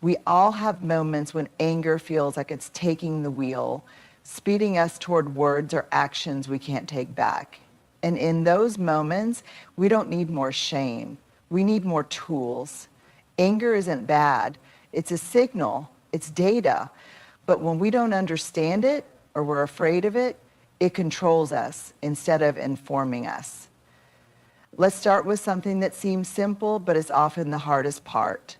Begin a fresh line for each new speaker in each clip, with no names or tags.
We all have moments when anger feels like it's taking the wheel, speeding us toward words or actions we can't take back. And in those moments, we don't need more shame. We need more tools. Anger isn't bad. It's a signal. It's data. But when we don't understand it or we're afraid of it, it controls us instead of informing us. Let's start with something that seems simple, but is often the hardest part.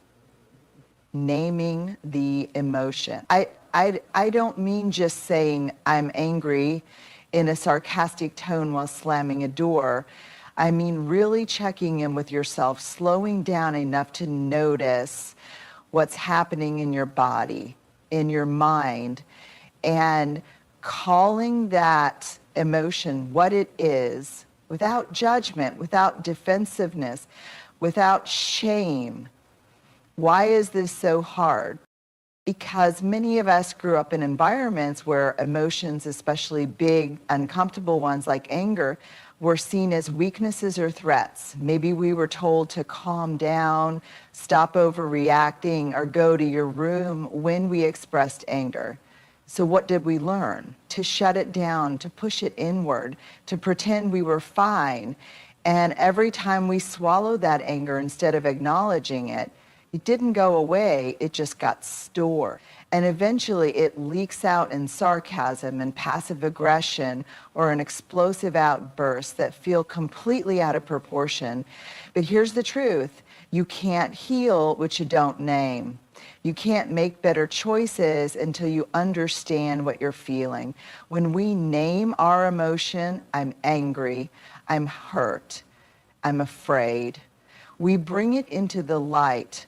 Naming the emotion. I don't mean just saying I'm angry in a sarcastic tone while slamming a door. I mean really checking in with yourself, slowing down enough to notice what's happening in your body, in your mind, and calling that emotion what it is, without judgment, without defensiveness, without shame. Why is this so hard? Because many of us grew up in environments where emotions, especially big, uncomfortable ones like anger, were seen as weaknesses or threats. Maybe we were told to calm down, stop overreacting, or go to your room when we expressed anger. So what did we learn? To shut it down, to push it inward, to pretend we were fine. And every time we swallowed that anger instead of acknowledging it, it didn't go away, it just got stored. And eventually it leaks out in sarcasm and passive aggression or an explosive outburst that feel completely out of proportion. But here's the truth. You can't heal what you don't name. You can't make better choices until you understand what you're feeling. When we name our emotion, I'm angry, I'm hurt, I'm afraid, we bring it into the light.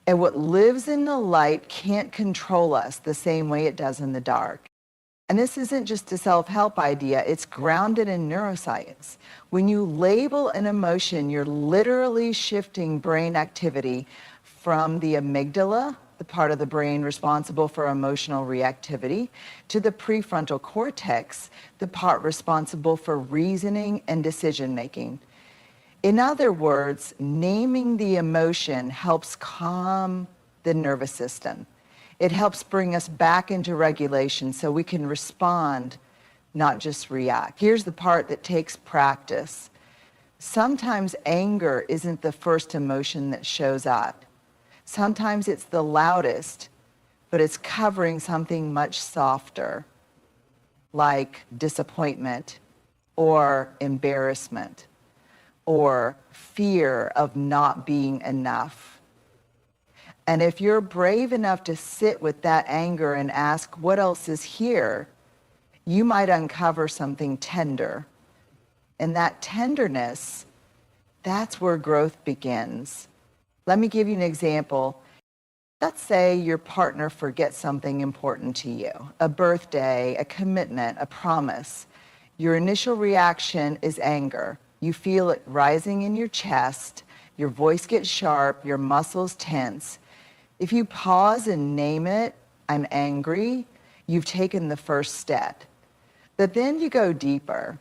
And what lives in the light can't control us the same way it does in the dark. And this isn't just a self-help idea, it's grounded in neuroscience. When you label an emotion, you're literally shifting brain activity from the amygdala, the part of the brain responsible for emotional reactivity, to the prefrontal cortex, the part responsible for reasoning and decision-making. In other words, naming the emotion helps calm the nervous system. It helps bring us back into regulation so we can respond, not just react. Here's the part that takes practice. Sometimes anger isn't the first emotion that shows up. Sometimes it's the loudest, but it's covering something much softer, like disappointment or embarrassment, or fear of not being enough. And if you're brave enough to sit with that anger and ask, what else is here? You might uncover something tender. And that tenderness, that's where growth begins. Let me give you an example. Let's say your partner forgets something important to you, a birthday, a commitment, a promise. Your initial reaction is anger. You feel it rising in your chest, your voice gets sharp, your muscles tense. If you pause and name it, I'm angry, you've taken the first step. But then you go deeper.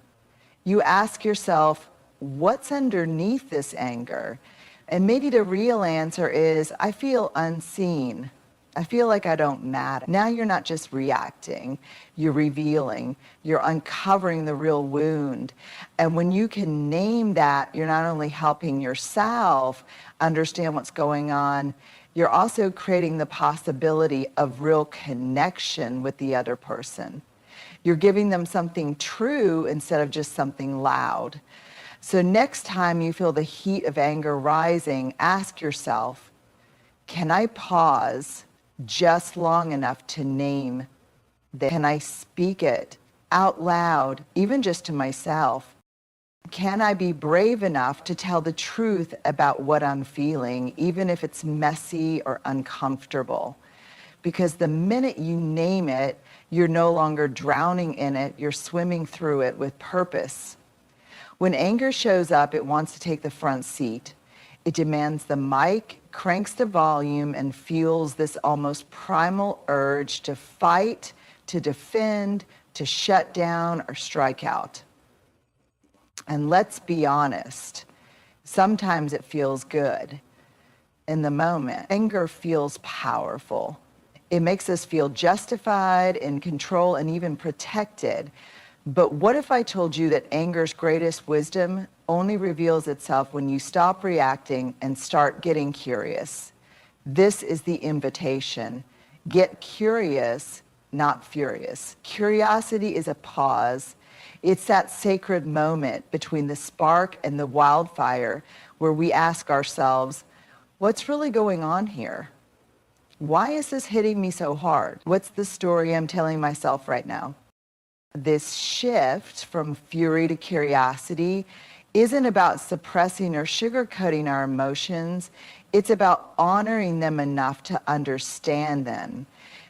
You ask yourself, what's underneath this anger? And maybe the real answer is, I feel unseen. I feel like I don't matter. Now you're not just reacting, you're revealing, you're uncovering the real wound. And when you can name that, you're not only helping yourself understand what's going on, you're also creating the possibility of real connection with the other person. You're giving them something true instead of just something loud. So next time you feel the heat of anger rising, ask yourself, can I pause just long enough to name that? Can I speak it out loud, even just to myself? Can I be brave enough to tell the truth about what I'm feeling, even if it's messy or uncomfortable? Because the minute you name it, you're no longer drowning in it, you're swimming through it with purpose. When anger shows up, it wants to take the front seat. It demands the mic, cranks the volume, and fuels this almost primal urge to fight, to defend, to shut down, or strike out. And let's be honest, sometimes it feels good. in the moment. Anger feels powerful. It makes us feel justified, in control, and even protected. But what if I told you that anger's greatest wisdom only reveals itself when you stop reacting and start getting curious? This is the invitation. Get curious, not furious. Curiosity is a pause. It's that sacred moment between the spark and the wildfire where we ask ourselves, what's really going on here? Why is this hitting me so hard? What's the story I'm telling myself right now? This shift from fury to curiosity isn't about suppressing or sugarcoating our emotions. It's about honoring them enough to understand them.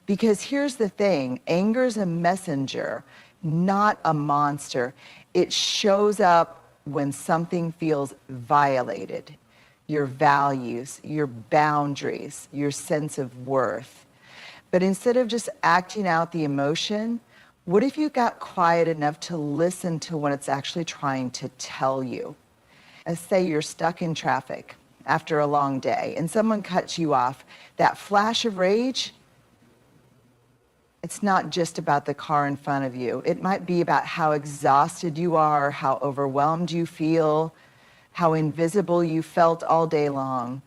Because here's the thing, anger is a messenger, not a monster. It shows up when something feels violated. Your values, your boundaries, your sense of worth. But instead of just acting out the emotion, what if you got quiet enough to listen to what it's actually trying to tell you? Let's say you're stuck in traffic after a long day and someone cuts you off. That flash of rage, it's not just about the car in front of you. It might be about how exhausted you are, how overwhelmed you feel, how invisible you felt all day long.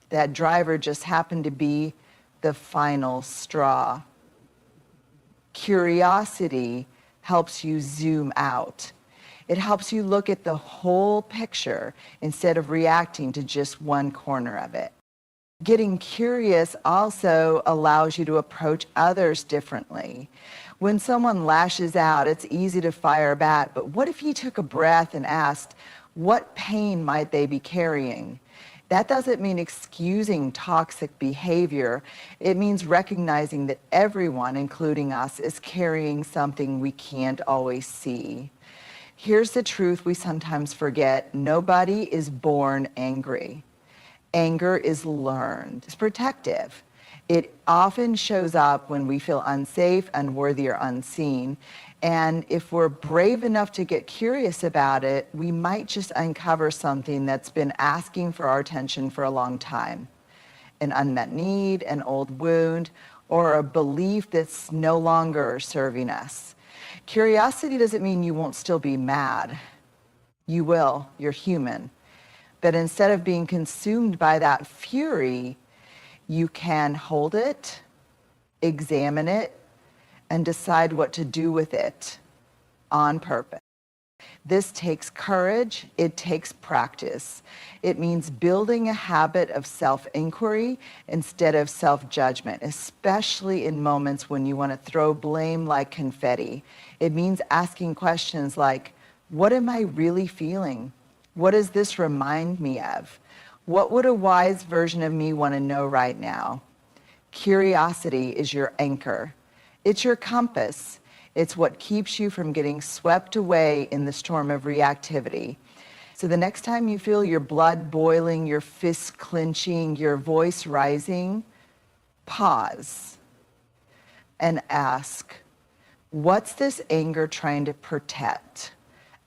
That driver just happened to be the final straw. Curiosity helps you zoom out. It helps you look at the whole picture instead of reacting to just one corner of it. Getting curious also allows you to approach others differently. When someone lashes out, it's easy to fire back, but what if you took a breath and asked, what pain might they be carrying? That doesn't mean excusing toxic behavior. It means recognizing that everyone, including us, is carrying something we can't always see. Here's the truth we sometimes forget. Nobody is born angry. Anger is learned. It's protective. It often shows up when we feel unsafe, unworthy, or unseen. And if we're brave enough to get curious about it, we might just uncover something that's been asking for our attention for a long time. An unmet need, an old wound, or a belief that's no longer serving us. Curiosity doesn't mean you won't still be mad. You will. You're human. But instead of being consumed by that fury, you can hold it, examine it, and decide what to do with it on purpose. This takes courage. It takes practice. It means building a habit of self-inquiry instead of self-judgment, especially in moments when you want to throw blame like confetti. It means asking questions like, what am I really feeling? What does this remind me of? What would a wise version of me want to know right now? Curiosity is your anchor. It's your compass. It's what keeps you from getting swept away in the storm of reactivity. So the next time you feel your blood boiling, your fists clenching, your voice rising, pause and ask, what's this anger trying to protect?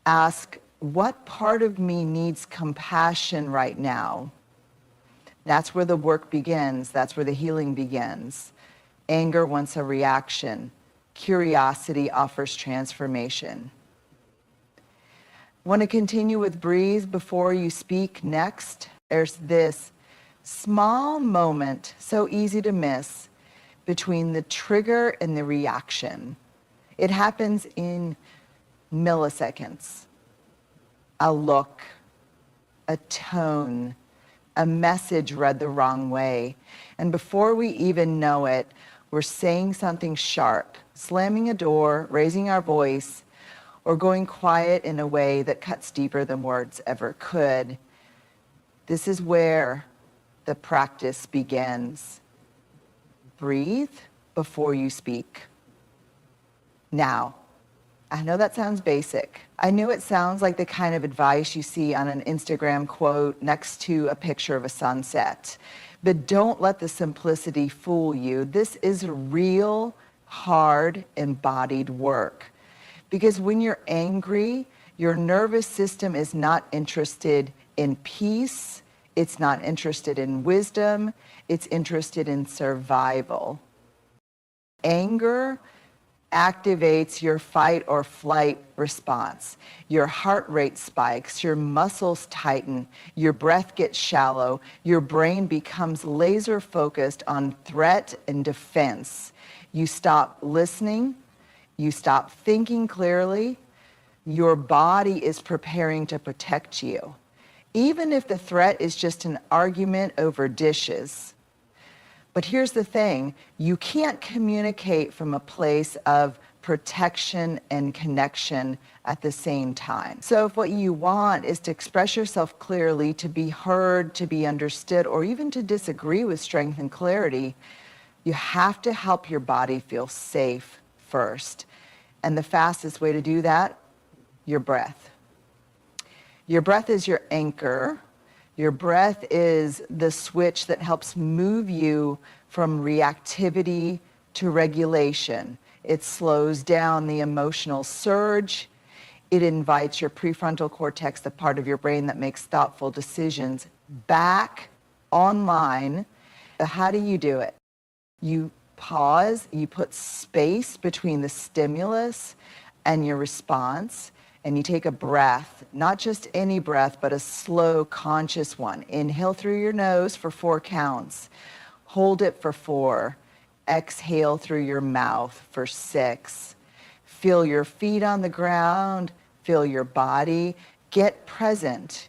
Ask, what part of me needs compassion right now? That's where the work begins. That's where the healing begins. Anger wants a reaction. Curiosity offers transformation. Want to continue with breathe before you speak next? There's this small moment, so easy to miss, between the trigger and the reaction. It happens in milliseconds. A look, a tone, a message read the wrong way. And before we even know it, we're saying something sharp, slamming a door, raising our voice, or going quiet in a way that cuts deeper than words ever could. This is where the practice begins. Breathe before you speak. Now, I know that sounds basic. I know it sounds like the kind of advice you see on an Instagram quote next to a picture of a sunset. But don't let the simplicity fool you. This is real, hard, embodied work. Because when you're angry, your nervous system is not interested in peace, It's not interested in wisdom. It's interested in survival. Anger activates your fight or flight response. Your heart rate spikes, your muscles tighten, your breath gets shallow, your brain becomes laser focused on threat and defense. You stop listening, you stop thinking clearly, your body is preparing to protect you. Even if the threat is just an argument over dishes. But here's the thing, you can't communicate from a place of protection and connection at the same time. So if what you want is to express yourself clearly, to be heard, to be understood, or even to disagree with strength and clarity, you have to help your body feel safe first. And the fastest way to do that, your breath. Your breath is your anchor. Your breath is the switch that helps move you from reactivity to regulation. It slows down the emotional surge. It invites your prefrontal cortex, the part of your brain that makes thoughtful decisions, back online. How do you do it? You pause, you put space between the stimulus and your response. And you take a breath, not just any breath, but a slow, conscious one. Inhale through your nose for 4 counts. Hold it for 4. Exhale through your mouth for 6. Feel your feet on the ground. Feel your body. Get present.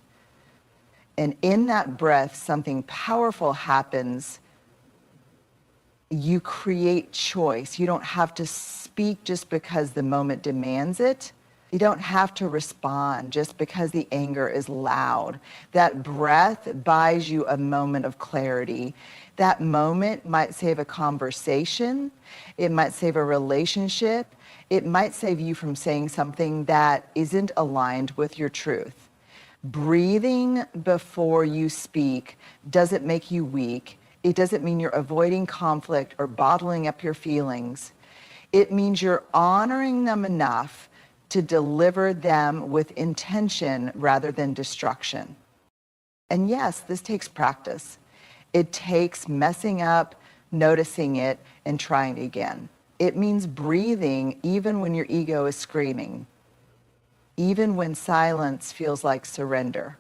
And in that breath, something powerful happens. You create choice. You don't have to speak just because the moment demands it. You don't have to respond just because the anger is loud. That breath buys you a moment of clarity. That moment might save a conversation. It might save a relationship. It might save you from saying something that isn't aligned with your truth. Breathing before you speak doesn't make you weak. It doesn't mean you're avoiding conflict or bottling up your feelings. It means you're honoring them enough to deliver them with intention rather than destruction. And yes, this takes practice. It takes messing up, noticing it, and trying again. It means breathing even when your ego is screaming, even when silence feels like surrender,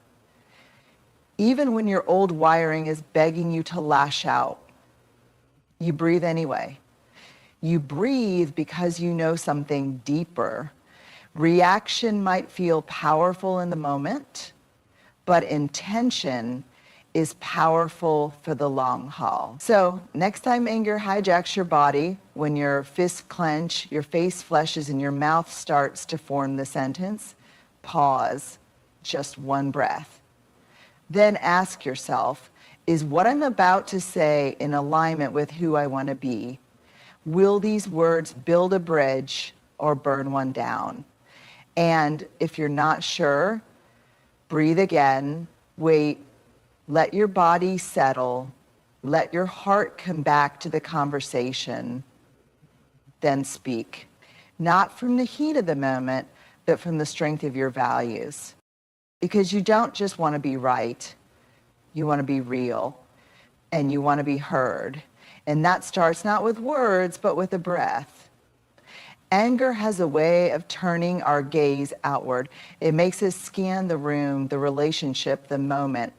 even when your old wiring is begging you to lash out. You breathe anyway. You breathe because you know something deeper. Reaction might feel powerful in the moment, but intention is powerful for the long haul. So next time anger hijacks your body, when your fists clench, your face flushes, and your mouth starts to form the sentence, pause, just one breath. Then ask yourself, is what I'm about to say in alignment with who I want to be? Will these words build a bridge or burn one down? And if you're not sure, breathe again, wait, let your body settle, let your heart come back to the conversation, then speak. Not from the heat of the moment, but from the strength of your values. Because you don't just want to be right, you want to be real, and you want to be heard. And that starts not with words, but with a breath. Anger has a way of turning our gaze outward. It makes us scan the room, the relationship, the moment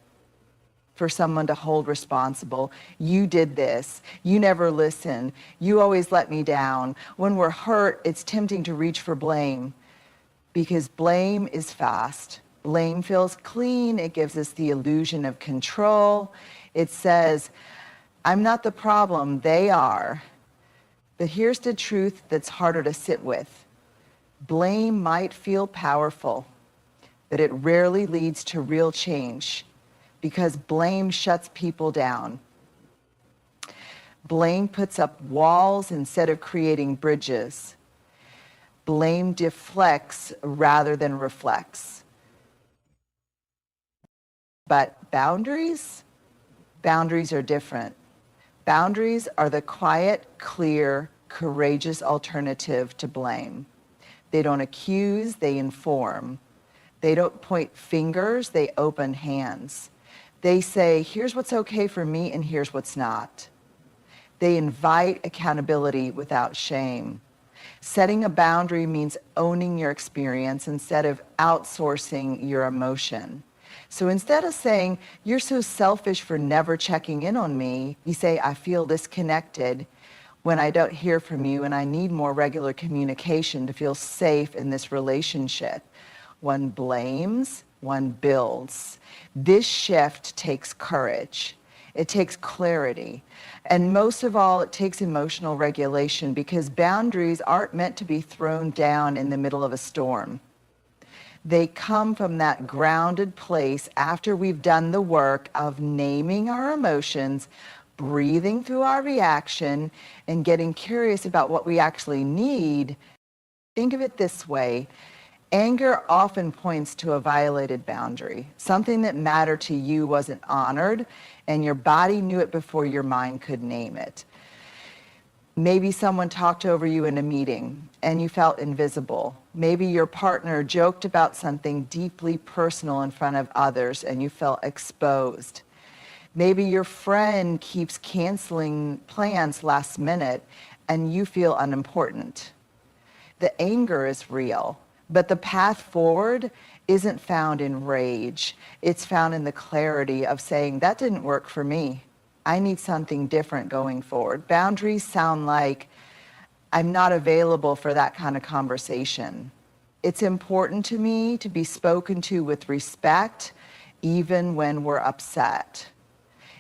for someone to hold responsible. You did this. You never listened. You always let me down. When we're hurt, it's tempting to reach for blame because blame is fast. Blame feels clean. It gives us the illusion of control. It says, I'm not the problem, they are. But here's the truth that's harder to sit with. Blame might feel powerful, but it rarely leads to real change because blame shuts people down. Blame puts up walls instead of creating bridges. Blame deflects rather than reflects. But boundaries are different. Boundaries are the quiet, clear, courageous alternative to blame. They don't accuse, they inform. They don't point fingers, they open hands. They say, here's what's okay for me and here's what's not. They invite accountability without shame. Setting a boundary means owning your experience instead of outsourcing your emotion. So instead of saying, you're so selfish for never checking in on me, you say, I feel disconnected when I don't hear from you and I need more regular communication to feel safe in this relationship. One blames, one builds. This shift takes courage. It takes clarity. And most of all, it takes emotional regulation because boundaries aren't meant to be thrown down in the middle of a storm. They come from that grounded place after we've done the work of naming our emotions, breathing through our reaction, and getting curious about what we actually need. Think of it this way. Anger often points to a violated boundary. Something that mattered to you wasn't honored, and your body knew it before your mind could name it. Maybe someone talked over you in a meeting and you felt invisible. Maybe your partner joked about something deeply personal in front of others and you felt exposed. Maybe your friend keeps canceling plans last minute and you feel unimportant. The anger is real, but the path forward isn't found in rage. It's found in the clarity of saying, that didn't work for me. I need something different going forward. Boundaries sound like, I'm not available for that kind of conversation. It's important to me to be spoken to with respect, even when we're upset.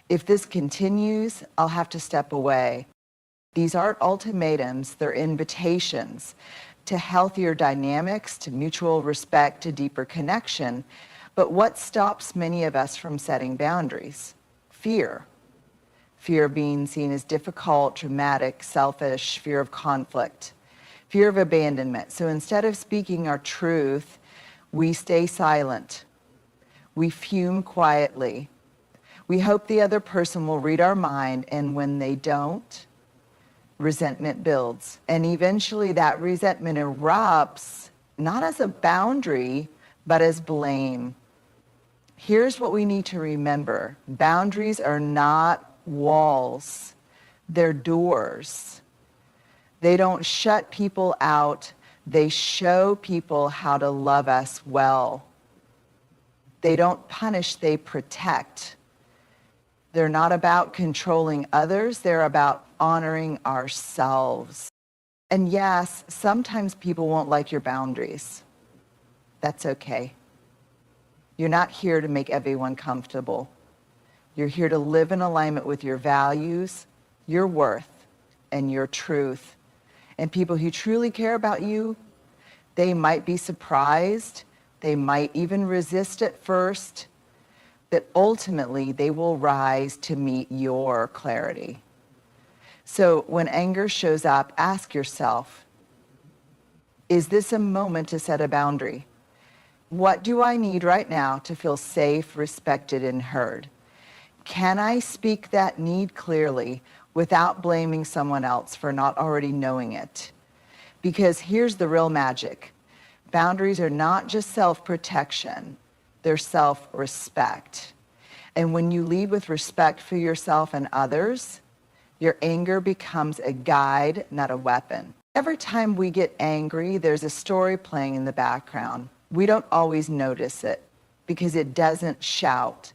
If this continues, I'll have to step away. These aren't ultimatums, they're invitations to healthier dynamics, to mutual respect, to deeper connection. But what stops many of us from setting boundaries? Fear. Fear of being seen as difficult, dramatic, selfish, fear of conflict, fear of abandonment. So instead of speaking our truth, we stay silent. We fume quietly. We hope the other person will read our mind, and when they don't, resentment builds. And eventually that resentment erupts, not as a boundary, but as blame. Here's what we need to remember. Boundaries are not walls. They're doors. They don't shut people out. They show people how to love us well. They don't punish, they protect. They're not about controlling others. They're about honoring ourselves. And yes, sometimes people won't like your boundaries. That's okay. You're not here to make everyone comfortable. You're here to live in alignment with your values, your worth, and your truth. And people who truly care about you, they might be surprised, they might even resist at first, but ultimately they will rise to meet your clarity. So when anger shows up, ask yourself, is this a moment to set a boundary? What do I need right now to feel safe, respected, and heard? Can I speak that need clearly without blaming someone else for not already knowing it? Because here's the real magic. Boundaries are not just self-protection, they're self-respect. And when you lead with respect for yourself and others, your anger becomes a guide, not a weapon. Every time we get angry, there's a story playing in the background. We don't always notice it because it doesn't shout.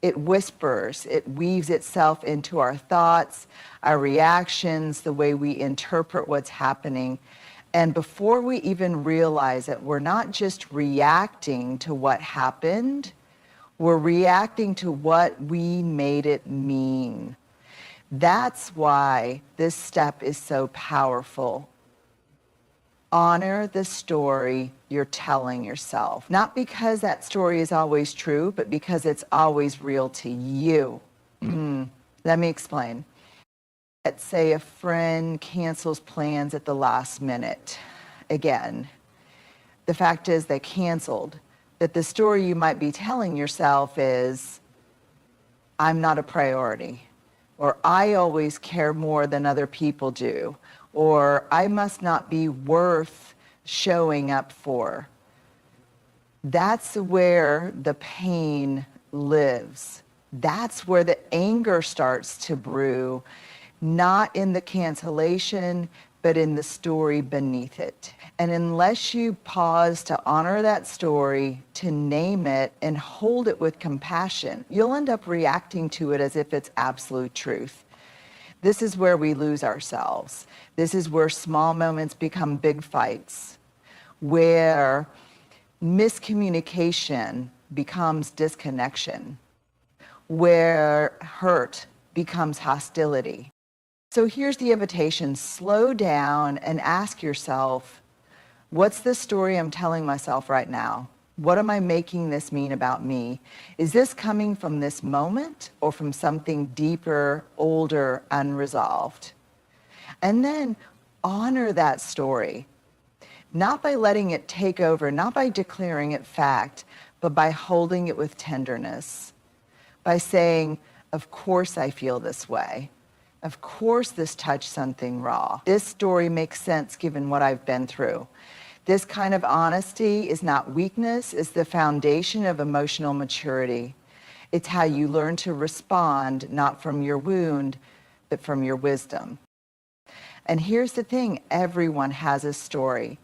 It whispers, it weaves itself into our thoughts, our reactions, the way we interpret what's happening. And before we even realize it, we're not just reacting to what happened, we're reacting to what we made it mean. That's why this step is so powerful. Honor the story you're telling yourself. Not because that story is always true, but because it's always real to you. Let me explain. Let's say a friend cancels plans at the last minute. Again, the fact is they canceled, but the story you might be telling yourself is, I'm not a priority, or I always care more than other people do, or I must not be worth showing up for. That's where the pain lives. That's where the anger starts to brew, not in the cancellation, but in the story beneath it. And unless you pause to honor that story, to name it and hold it with compassion, you'll end up reacting to it as if it's absolute truth. This is where we lose ourselves. This is where small moments become big fights, where miscommunication becomes disconnection, where hurt becomes hostility. So here's the invitation: slow down and ask yourself, what's the story I'm telling myself right now? What am I making this mean about me? Is this coming from this moment or from something deeper, older, unresolved? And then honor that story, not by letting it take over, not by declaring it fact, but by holding it with tenderness, by saying, of course I feel this way. Of course this touched something raw. This story makes sense given what I've been through. This kind of honesty is not weakness, it's the foundation of emotional maturity. It's how you learn to respond, not from your wound, but from your wisdom. And here's the thing, everyone has a story.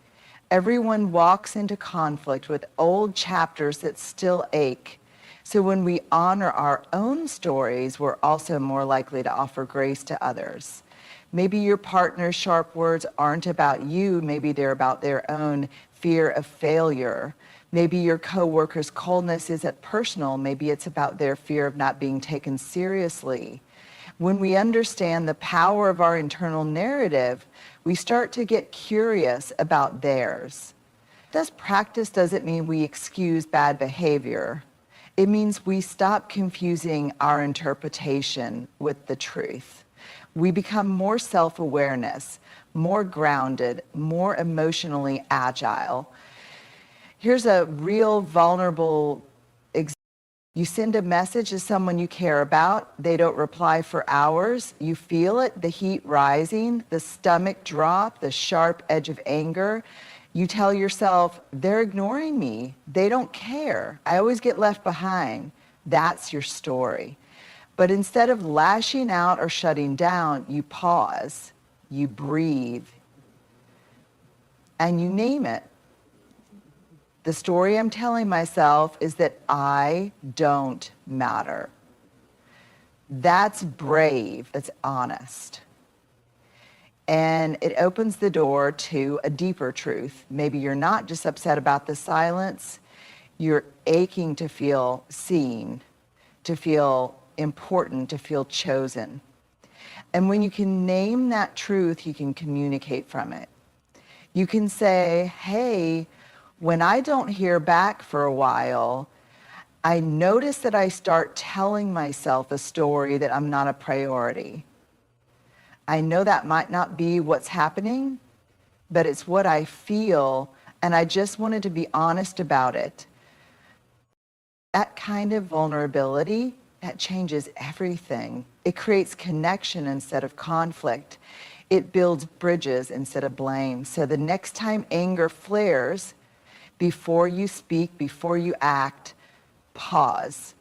Everyone walks into conflict with old chapters that still ache. So when we honor our own stories, we're also more likely to offer grace to others. Maybe your partner's sharp words aren't about you. Maybe they're about their own fear of failure. Maybe your coworker's coldness isn't personal. Maybe it's about their fear of not being taken seriously. When we understand the power of our internal narrative, we start to get curious about theirs. This practice doesn't mean we excuse bad behavior. It means we stop confusing our interpretation with the truth. We become more self-awareness, more grounded, more emotionally agile. Here's a real vulnerable example. You send a message to someone you care about. They don't reply for hours. You feel it, the heat rising, the stomach drop, the sharp edge of anger. You tell yourself, they're ignoring me. They don't care. I always get left behind. That's your story. But instead of lashing out or shutting down, you pause, you breathe, and you name it. The story I'm telling myself is that I don't matter. That's brave, that's honest. And it opens the door to a deeper truth. Maybe you're not just upset about the silence, you're aching to feel seen, to feel important, to feel chosen. And when you can name that truth, you can communicate from it. You can say, hey, when I don't hear back for a while, I notice that I start telling myself a story that I'm not a priority. I know that might not be what's happening, but it's what I feel, and I just wanted to be honest about it. That kind of vulnerability, that changes everything. It creates connection instead of conflict. It builds bridges instead of blame. So the next time anger flares, before you speak, before you act, pause.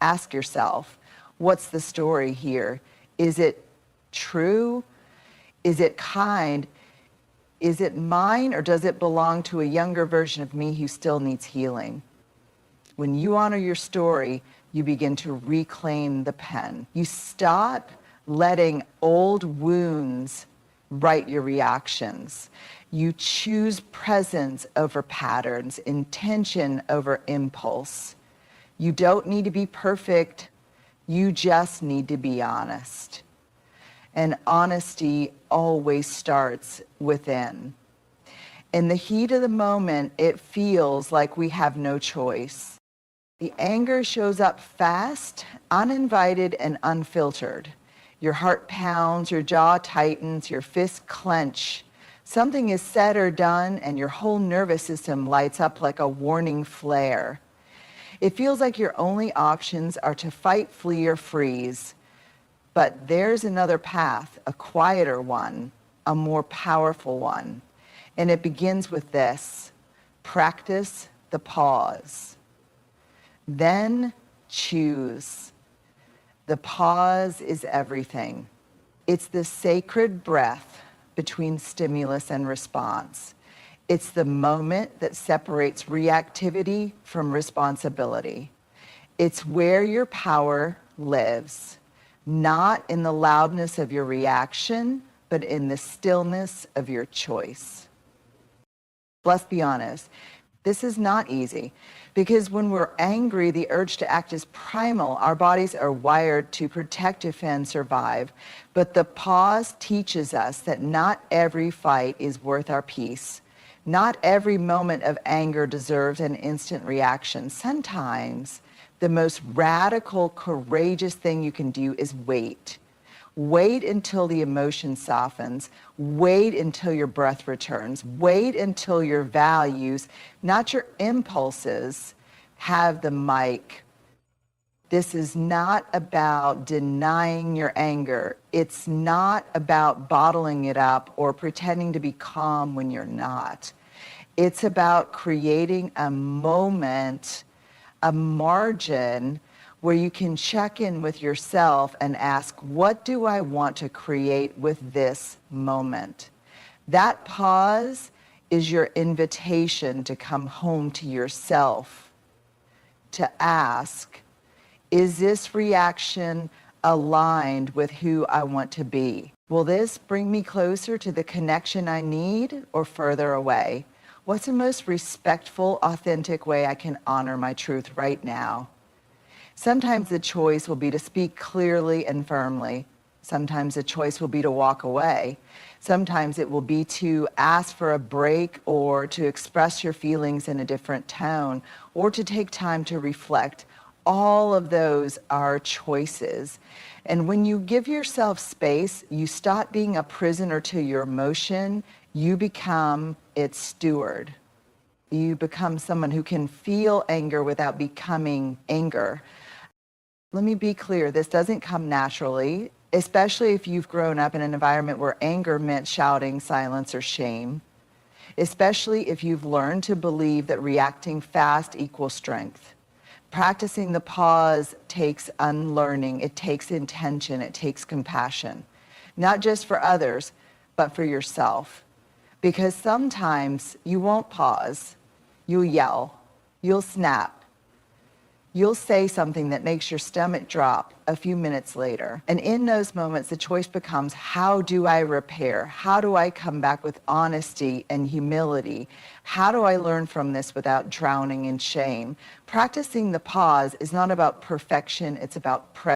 Ask yourself, what's the story here? Is it true? Is it kind? Is it mine, or does it belong to a younger version of me who still needs healing? When you honor your story, you begin to reclaim the pen. You stop letting old wounds write your reactions. You choose presence over patterns, intention over impulse. You don't need to be perfect. You just need to be honest. And honesty always starts within. In the heat of the moment, it feels like we have no choice. The anger shows up fast, uninvited, and unfiltered. Your heart pounds, your jaw tightens, your fists clench. Something is said or done, and your whole nervous system lights up like a warning flare. It feels like your only options are to fight, flee, or freeze. But there's another path, a quieter one, a more powerful one. And it begins with this: practice the pause. Then choose. The pause is everything. It's the sacred breath between stimulus and response. It's the moment that separates reactivity from responsibility. It's where your power lives, not in the loudness of your reaction, but in the stillness of your choice. Let's be honest, this is not easy because when we're angry, the urge to act is primal. Our bodies are wired to protect, defend, survive. But the pause teaches us that not every fight is worth our peace. Not every moment of anger deserves an instant reaction. Sometimes the most radical, courageous thing you can do is wait. Wait until the emotion softens. Wait until your breath returns. Wait until your values, not your impulses, have the mic. This is not about denying your anger. It's not about bottling it up or pretending to be calm when you're not. It's about creating a moment, a margin where you can check in with yourself and ask, what do I want to create with this moment? That pause is your invitation to come home to yourself, to ask, is this reaction aligned with who I want to be? Will this bring me closer to the connection I need or further away? What's the most respectful, authentic way I can honor my truth right now? Sometimes the choice will be to speak clearly and firmly. Sometimes the choice will be to walk away. Sometimes it will be to ask for a break or to express your feelings in a different tone or to take time to reflect. All of those are choices. And when you give yourself space, you stop being a prisoner to your emotion. You become its steward. You become someone who can feel anger without becoming anger. Let me be clear, this doesn't come naturally, especially if you've grown up in an environment where anger meant shouting, silence, or shame, especially if you've learned to believe that reacting fast equals strength. Practicing the pause takes unlearning, it takes intention, it takes compassion, not just for others, but for yourself. Because sometimes you won't pause, you'll yell, you'll snap, you'll say something that makes your stomach drop a few minutes later. And in those moments, the choice becomes, how do I repair? How do I come back with honesty and humility? How do I learn from this without drowning in shame? Practicing the pause is not about perfection, it's about presence.